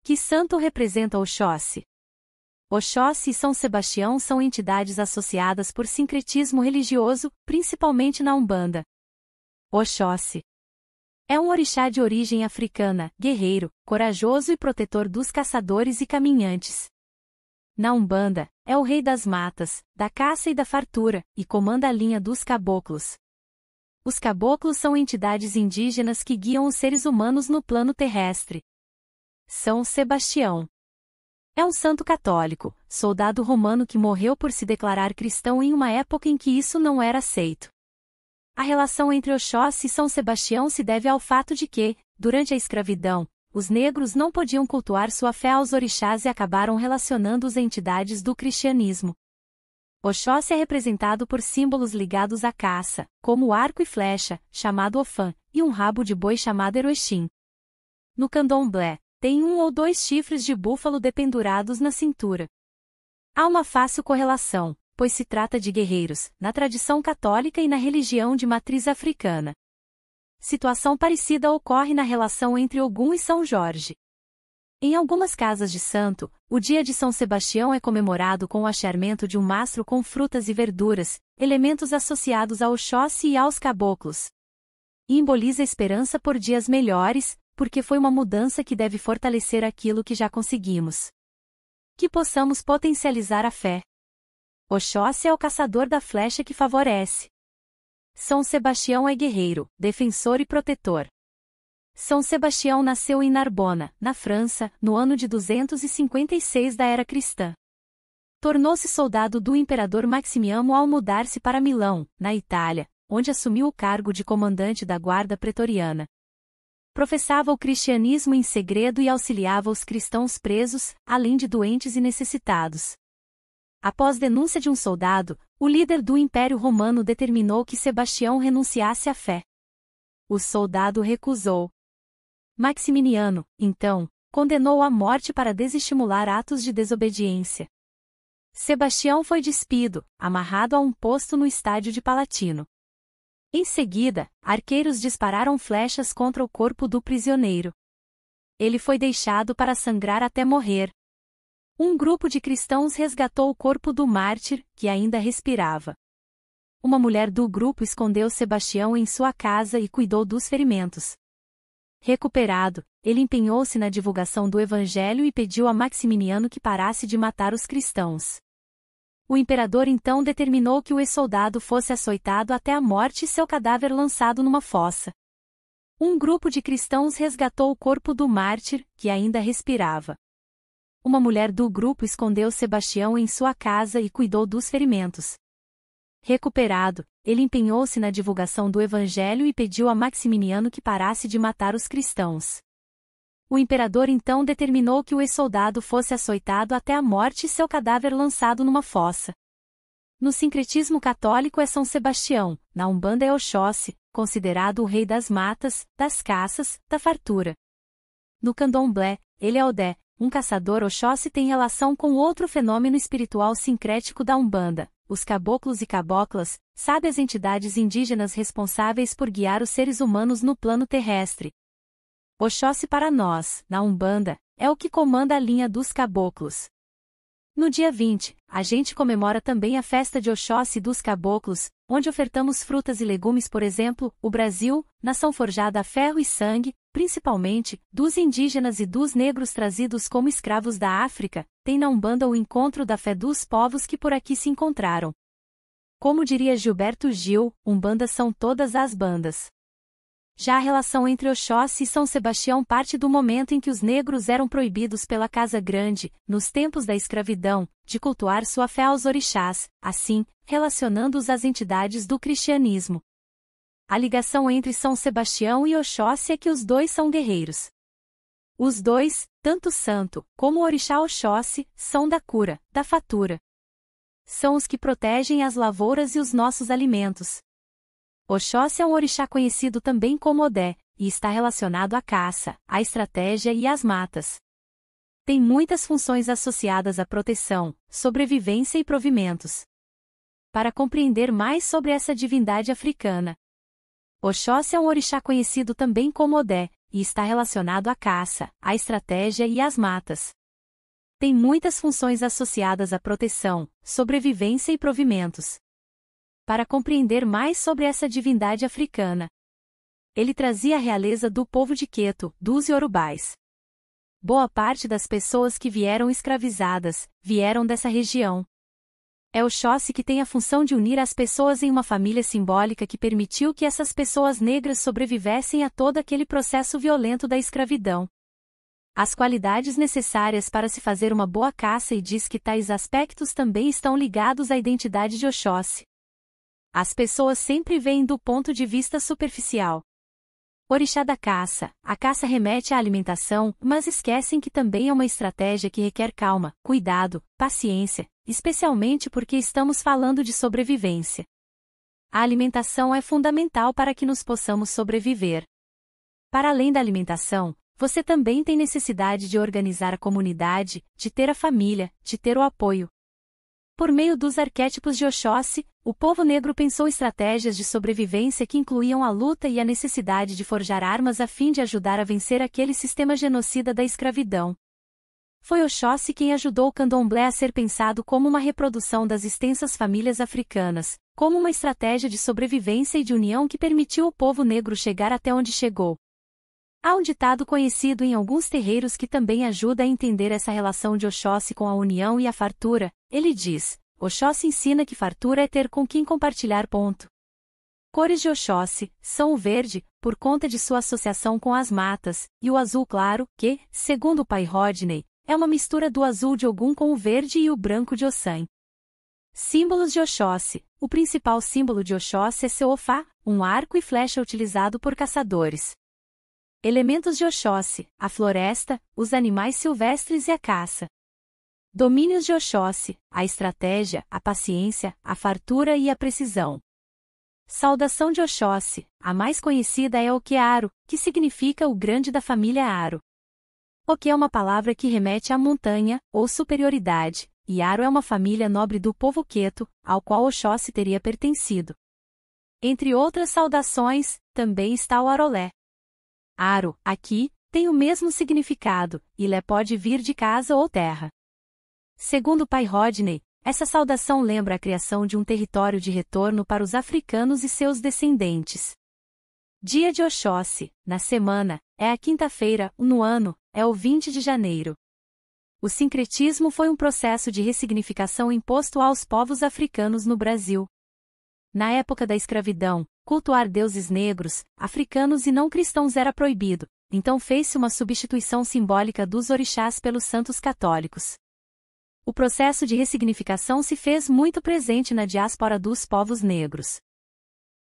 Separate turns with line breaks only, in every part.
Que santo representa Oxóssi? Oxóssi e São Sebastião são entidades associadas por sincretismo religioso, principalmente na Umbanda. Oxóssi é um orixá de origem africana, guerreiro, corajoso e protetor dos caçadores e caminhantes. Na Umbanda, é o rei das matas, da caça e da fartura, e comanda a linha dos caboclos. Os caboclos são entidades indígenas que guiam os seres humanos no plano terrestre. São Sebastião é um santo católico, soldado romano que morreu por se declarar cristão em uma época em que isso não era aceito. A relação entre Oxóssi e São Sebastião se deve ao fato de que, durante a escravidão, os negros não podiam cultuar sua fé aos orixás e acabaram relacionando as entidades do cristianismo. Oxóssi é representado por símbolos ligados à caça, como o arco e flecha, chamado Ofã, e um rabo de boi chamado Eroxim. No candomblé, tem 1 ou 2 chifres de búfalo dependurados na cintura. Há uma fácil correlação, pois se trata de guerreiros, na tradição católica e na religião de matriz africana. Situação parecida ocorre na relação entre Ogum e São Jorge. Em algumas casas de santo, o dia de São Sebastião é comemorado com o acharmento de um mastro com frutas e verduras, elementos associados ao Oxóssi e aos caboclos. E emboliza a esperança por dias melhores, porque foi uma mudança que deve fortalecer aquilo que já conseguimos. Que possamos potencializar a fé. Oxóssi é o caçador da flecha que favorece. São Sebastião é guerreiro, defensor e protetor. São Sebastião nasceu em Narbona, na França, no ano de 256 da era cristã. Tornou-se soldado do imperador Maximiano ao mudar-se para Milão, na Itália, onde assumiu o cargo de comandante da guarda pretoriana. Professava o cristianismo em segredo e auxiliava os cristãos presos, além de doentes e necessitados. Após denúncia de um soldado, o líder do Império Romano determinou que Sebastião renunciasse à fé. O soldado recusou. Maximiniano, então, condenou-o à morte para desestimular atos de desobediência. Sebastião foi despido, amarrado a um posto no estádio de Palatino. Em seguida, arqueiros dispararam flechas contra o corpo do prisioneiro. Ele foi deixado para sangrar até morrer. Um grupo de cristãos resgatou o corpo do mártir, que ainda respirava. Uma mulher do grupo escondeu Sebastião em sua casa e cuidou dos ferimentos. Recuperado, ele empenhou-se na divulgação do evangelho e pediu a Maximiniano que parasse de matar os cristãos. O imperador então determinou que o ex-soldado fosse açoitado até a morte e seu cadáver lançado numa fossa. Um grupo de cristãos resgatou o corpo do mártir, que ainda respirava. Uma mulher do grupo escondeu Sebastião em sua casa e cuidou dos ferimentos. Recuperado, ele empenhou-se na divulgação do evangelho e pediu a Maximiniano que parasse de matar os cristãos. O imperador então determinou que o ex-soldado fosse açoitado até a morte e seu cadáver lançado numa fossa. No sincretismo católico é São Sebastião, na Umbanda é Oxóssi, considerado o rei das matas, das caças, da fartura. No candomblé, ele é Odé, um caçador. Oxóssi tem relação com outro fenômeno espiritual sincrético da Umbanda, os caboclos e caboclas, sábias entidades indígenas responsáveis por guiar os seres humanos no plano terrestre. Oxóssi para nós, na Umbanda, é o que comanda a linha dos caboclos. No dia 20, a gente comemora também a festa de Oxóssi dos caboclos, onde ofertamos frutas e legumes. Por exemplo, o Brasil, nação forjada a ferro e sangue, principalmente, dos indígenas e dos negros trazidos como escravos da África, tem na Umbanda o encontro da fé dos povos que por aqui se encontraram. Como diria Gilberto Gil, Umbanda são todas as bandas. Já a relação entre Oxóssi e São Sebastião parte do momento em que os negros eram proibidos pela Casa Grande, nos tempos da escravidão, de cultuar sua fé aos orixás, assim, relacionando-os às entidades do cristianismo. A ligação entre São Sebastião e Oxóssi é que os dois são guerreiros. Os dois, tanto o santo, como o orixá Oxóssi, são da cura, da fatura. São os que protegem as lavouras e os nossos alimentos. Oxóssi é um orixá conhecido também como Odé, e está relacionado à caça, à estratégia e às matas. Tem muitas funções associadas à proteção, sobrevivência e provimentos. Para compreender mais sobre essa divindade africana, Oxóssi é um orixá conhecido também como Odé, e está relacionado à caça, à estratégia e às matas. Tem muitas funções associadas à proteção, sobrevivência e provimentos. Para compreender mais sobre essa divindade africana, ele trazia a realeza do povo de Queto, dos Yorubais. Boa parte das pessoas que vieram escravizadas, vieram dessa região. É Oxóssi que tem a função de unir as pessoas em uma família simbólica que permitiu que essas pessoas negras sobrevivessem a todo aquele processo violento da escravidão. As qualidades necessárias para se fazer uma boa caça e diz que tais aspectos também estão ligados à identidade de Oxóssi. As pessoas sempre veem do ponto de vista superficial. Orixá da caça. A caça remete à alimentação, mas esquecem que também é uma estratégia que requer calma, cuidado, paciência, especialmente porque estamos falando de sobrevivência. A alimentação é fundamental para que nos possamos sobreviver. Para além da alimentação, você também tem necessidade de organizar a comunidade, de ter a família, de ter o apoio. Por meio dos arquétipos de Oxóssi, o povo negro pensou estratégias de sobrevivência que incluíam a luta e a necessidade de forjar armas a fim de ajudar a vencer aquele sistema genocida da escravidão. Foi Oxóssi quem ajudou o candomblé a ser pensado como uma reprodução das extensas famílias africanas, como uma estratégia de sobrevivência e de união que permitiu ao povo negro chegar até onde chegou. Há um ditado conhecido em alguns terreiros que também ajuda a entender essa relação de Oxóssi com a união e a fartura. Ele diz: Oxóssi ensina que fartura é ter com quem compartilhar. Cores de Oxóssi são o verde, por conta de sua associação com as matas, e o azul claro, que, segundo o pai Rodney, é uma mistura do azul de Ogum com o verde e o branco de Ossan. Símbolos de Oxóssi. O principal símbolo de Oxóssi é seu ofá, um arco e flecha utilizado por caçadores. Elementos de Oxóssi: a floresta, os animais silvestres e a caça. Domínios de Oxóssi: a estratégia, a paciência, a fartura e a precisão. Saudação de Oxóssi: a mais conhecida é Okearo, que significa o grande da família Aro. Oke é uma palavra que remete à montanha, ou superioridade, e Aro é uma família nobre do povo Queto, ao qual Oxóssi teria pertencido. Entre outras saudações, também está o Arolé. Aro, aqui, tem o mesmo significado, e Lé pode vir de casa ou terra. Segundo o pai Rodney, essa saudação lembra a criação de um território de retorno para os africanos e seus descendentes. Dia de Oxóssi, na semana, é a quinta-feira, no ano, é o 20 de janeiro. O sincretismo foi um processo de ressignificação imposto aos povos africanos no Brasil. Na época da escravidão, cultuar deuses negros, africanos e não cristãos era proibido, então fez-se uma substituição simbólica dos orixás pelos santos católicos. O processo de ressignificação se fez muito presente na diáspora dos povos negros.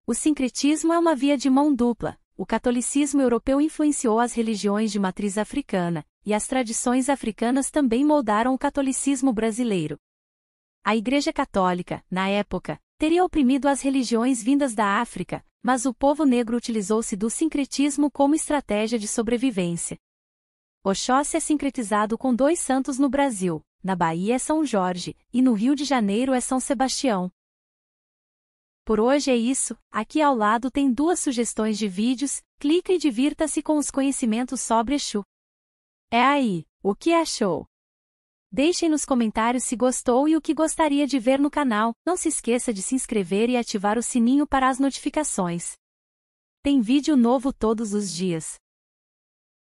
O sincretismo é uma via de mão dupla. O catolicismo europeu influenciou as religiões de matriz africana, e as tradições africanas também moldaram o catolicismo brasileiro. A Igreja Católica, na época, teria oprimido as religiões vindas da África, mas o povo negro utilizou-se do sincretismo como estratégia de sobrevivência. Oxóssi é sincretizado com 2 santos no Brasil, na Bahia é São Jorge, e no Rio de Janeiro é São Sebastião. Por hoje é isso, aqui ao lado tem 2 sugestões de vídeos, clique e divirta-se com os conhecimentos sobre Exu. É aí, o que achou? Deixem nos comentários se gostou e o que gostaria de ver no canal, não se esqueça de se inscrever e ativar o sininho para as notificações. Tem vídeo novo todos os dias.